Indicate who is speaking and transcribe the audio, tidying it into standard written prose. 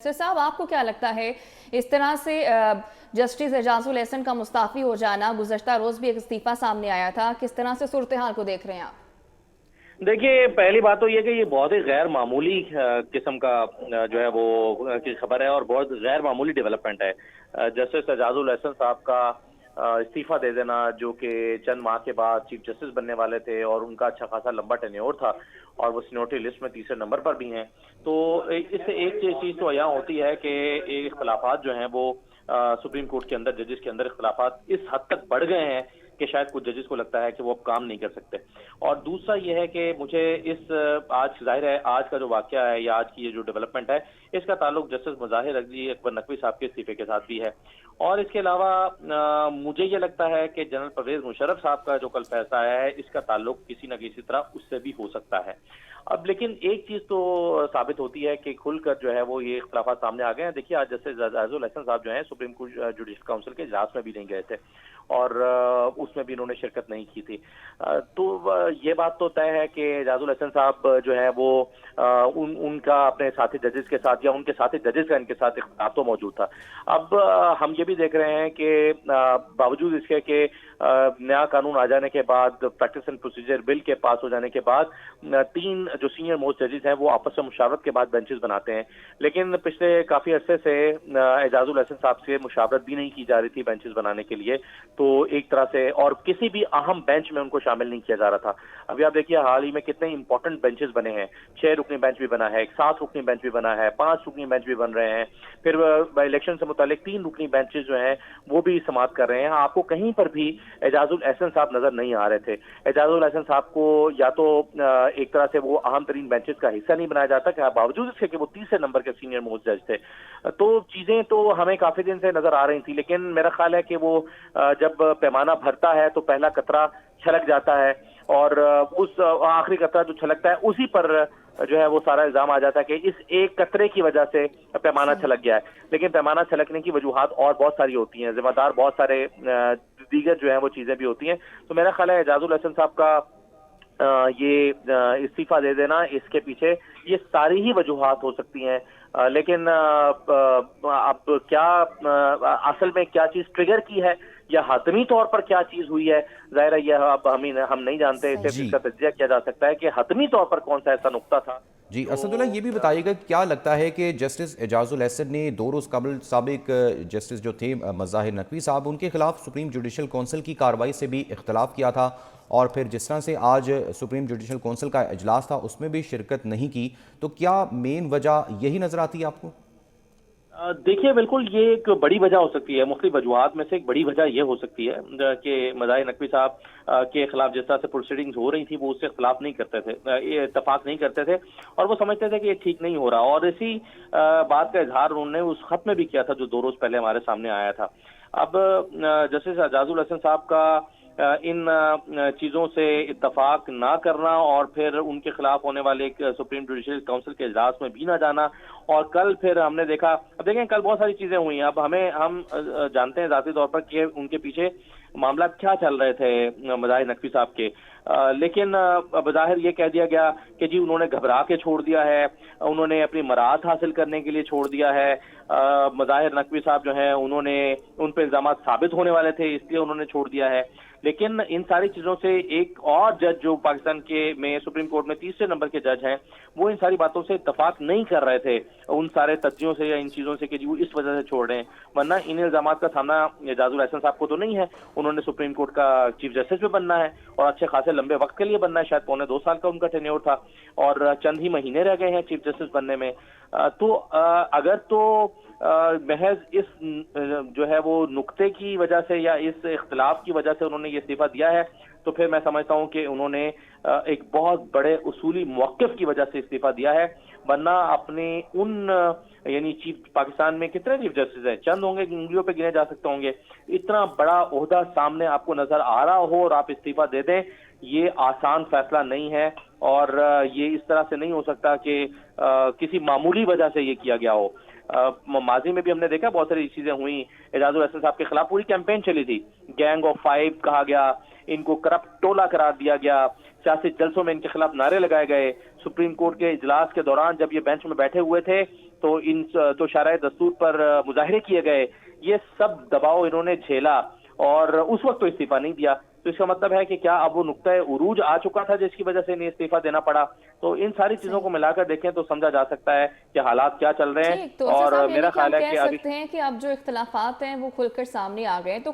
Speaker 1: Sir साहब, आपको क्या लगता है इस तरह से जस्टिस एजाजुल एहसन का मुस्ताफी हो जाना, गुज़श्ता रोज भी एक इस्तीफा सामने आया था, किस तरह से सूरत हाल को देख रहे हैं आप?
Speaker 2: देखिए, पहली बात तो ये कि ये बहुत ही गैर मामूली किस्म का जो है वो की खबर है और बहुत गैर मामूली डेवलपमेंट है। जस्टिस एजाजुल एहसन साहब का इस्तीफा दे देना, जो कि चंद माह के बाद चीफ जस्टिस बनने वाले थे और उनका अच्छा खासा लंबा टेन्योर था और वो सीनियरिटी लिस्ट में तीसरे नंबर पर भी हैं। तो इससे एक चीज तो यहाँ होती है कि इख्तलाफात जो हैं वो सुप्रीम कोर्ट के अंदर, जजेस के अंदर इख्तलाफात इस हद तक बढ़ गए हैं कि शायद कुछ जजेस को लगता है कि वो अब काम नहीं कर सकते। और दूसरा ये है कि मुझे आज जाहिर है, आज का जो वाकया है या आज की ये जो डेवलपमेंट है, इसका ताल्लुक जस्टिस मुजाहिर अकबर नकवी साहब के इस्तीफे के साथ भी है। और इसके अलावा मुझे ये लगता है कि जनरल परवेज मुशर्रफ साहब का जो कल फैसला है, इसका ताल्लुक किसी न किसी तरह उससे भी हो सकता है। अब लेकिन एक चीज तो साबित होती है कि खुलकर जो है वो ये इख्तलाफात सामने आ गए हैं। देखिए, आज जस्टिस एजाजुल एहसन साहब जो है सुप्रीम कोर्ट जुडिशल काउंसिल के इजलास में भी नहीं गए थे और उसमें भी इन्होंने शिरकत नहीं की थी। तो ये बात तो तय है कि एजाजुल एहसन साहब जो है वो उनका अपने साथी जजेस के साथ या उनके साथी जजेस का इनके साथ इख्तिलाफ तो मौजूद था। अब हम ये भी देख रहे हैं कि बावजूद इसके कि नया कानून आ जाने के बाद, प्रैक्टिस एंड प्रोसीजर बिल के पास हो जाने के बाद, 3 जो सीनियर मोस्ट जजेस हैं वो आपस में मुशावरत के बाद बेंचेस बनाते हैं। लेकिन पिछले काफी अरसे से एजाजुल एहसन साहब से मुशावरत भी नहीं की जा रही थी बेंचेस बनाने के लिए। तो एक तरह से और किसी भी अहम बेंच में उनको शामिल नहीं किया जा रहा था। अभी आप देखिए, हाल ही में कितने इंपॉर्टेंट बेंचेस बने हैं। 6 रुकनी बेंच भी बना है, 7 रुकनी बेंच भी बना है, 5 रुकनी बेंच भी बन रहे हैं। फिर इलेक्शन से मुतालिक 3 रुकनी बेंचेस जो हैं वो भी समाप्त कर रहे हैं। आपको कहीं पर भी एजाजुल एहसन साहब नजर नहीं आ रहे थे। एजाजुल एहसन साहब को या तो एक तरह से वो अहम तरीन बेंचेस का हिस्सा नहीं बनाया जाता, कि बावजूद इसके कि वो तीसरे नंबर के सीनियर मोस्ट जज थे। तो चीजें तो हमें काफी दिन से नजर आ रही थी, लेकिन मेरा ख्याल है कि वो जब पैमाना भरता है तो पहला कतरा छलक जाता है और उस आखिरी कतरा जो छलकता है उसी पर जो है वो सारा इल्जाम आ जाता है कि इस एक कतरे की वजह से पैमाना छलक गया है। लेकिन पैमाना छलकने की वजूहात और बहुत सारी होती हैं, जिम्मेदार बहुत सारे दीगर जो है वो चीजें भी होती हैं। तो मेरा ख्याल है एजाजुल एहसन साहब का ये इस्तीफा दे देना, इसके पीछे ये सारी ही वजूहात हो सकती हैं। लेकिन अब क्या असल में क्या चीज ट्रिगर की है या हतमी तौर पर क्या चीज हुई है, जाहिर है यह अब हम नहीं जानते। सिर्फ इसका तज्जिया किया जा सकता है कि हतमी तौर पर कौन सा ऐसा नुक्ता था।
Speaker 3: जी असदुल्ला, ये भी बताइएगा क्या लगता है कि जस्टिस एजाजुल एहसन ने 2 रोज़ कबल साबिक जस्टिस जो थे मुज़ाहिर नकवी साहब, उनके खिलाफ सुप्रीम जुडिशल कौंसिल की कार्रवाई से भी इख्तलाफ किया था और फिर जिस तरह से आज सुप्रीम जुडिशल कौंसिल का इजलास था उसमें भी शिरकत नहीं की, तो क्या मेन वजह यही नजर आती है आपको?
Speaker 2: देखिए, बिल्कुल ये एक बड़ी वजह हो सकती है। मुख्तलिफ वजूहात में से एक बड़ी वजह ये हो सकती है कि मुज़ाहिर नकवी साहब के खिलाफ जिस तरह से प्रोसीडिंग्स हो रही थी वो उससे खिलाफ नहीं करते थे, इत्तफाक नहीं करते थे और वो समझते थे कि ये ठीक नहीं हो रहा। और इसी बात का इजहार उन्होंने उस खत में भी किया था जो 2 रोज पहले हमारे सामने आया था। अब जस्टिस एजाजुल एहसन साहब का इन चीजों से इत्तफाक ना करना और फिर उनके खिलाफ होने वाले एक सुप्रीम जुडिशल काउंसिल के इजलास में भी ना जाना, और कल फिर हमने देखा, अब देखें कल बहुत सारी चीजें हुई। अब हम जानते हैं जाती तौर पर कि उनके पीछे मामला क्या चल रहे थे मुज़ाहिर नकवी साहब के, लेकिन बज़ाहिर ये कह दिया गया कि जी उन्होंने घबरा के छोड़ दिया है, उन्होंने अपनी मराहत हासिल करने के लिए छोड़ दिया है। मुज़ाहिर नकवी साहब जो हैं उन्होंने उन पर इल्जाम साबित होने वाले थे इसलिए उन्होंने छोड़ दिया है। लेकिन इन सारी चीजों से एक और जज जो पाकिस्तान के में सुप्रीम कोर्ट में तीसरे नंबर के जज हैं, वो इन सारी बातों से इत्तफाक नहीं कर रहे थे, उन सारे तथ्यों से या इन चीजों से कि जी वो इस वजह से छोड़ रहे हैं। वरना इन इल्जामात का सामना एजाजुल एहसन साहब को तो नहीं है। उन्होंने सुप्रीम कोर्ट का चीफ जस्टिस भी बनना है और अच्छे खासे लंबे वक्त के लिए बनना है, शायद 1.25 साल का उनका टेन्योर था और चंद ही महीने रह गए हैं चीफ जस्टिस बनने में। तो अगर तो महज इस जो है वो नुक्ते की वजह से या इस इख्तिलाफ की वजह से उन्होंने ये इस्तीफा दिया है, तो फिर मैं समझता हूं कि उन्होंने एक बहुत बड़े उसूली मौक़िफ़ की वजह से इस्तीफा दिया है। वरना अपने उन यानी चीफ पाकिस्तान में कितने चीफ जस्टिस हैं, चंद होंगे, उंगलियों पे गिने जा सकते होंगे। इतना बड़ा ओहदा सामने आपको नजर आ रहा हो और आप इस्तीफा दे दें, ये आसान फैसला नहीं है और ये इस तरह से नहीं हो सकता कि किसी मामूली वजह से ये किया गया हो। माजी में भी हमने देखा बहुत सारी चीजें हुई। एजाजुल एहसन साहब के खिलाफ पूरी कैंपेन चली थी, गैंग ऑफ 5 कहा गया, इनको करप्ट टोला करार दिया गया, सियासी जलसों में इनके खिलाफ नारे लगाए गए। सुप्रीम कोर्ट के इजलास के दौरान जब ये बेंच में बैठे हुए थे तो शाराए दस्तूर पर मुजाहरे किए गए, ये सब दबाव इन्होंने झेला और उस वक्त तो इस्तीफा नहीं दिया। तो इसका मतलब है कि क्या अब वो नुक्ता उरूज आ चुका था जिसकी वजह से इन्हें इस्तीफा देना पड़ा? तो इन सारी चीजों को मिलाकर देखें तो समझा जा सकता है कि हालात क्या चल रहे हैं।
Speaker 1: तो
Speaker 2: और
Speaker 1: साहब,
Speaker 2: मेरा ख्याल है
Speaker 1: कह
Speaker 2: कि अभी
Speaker 1: सकते हैं कि अब जो इख्तलाफात हैं वो खुलकर सामने आ गए हैं, तो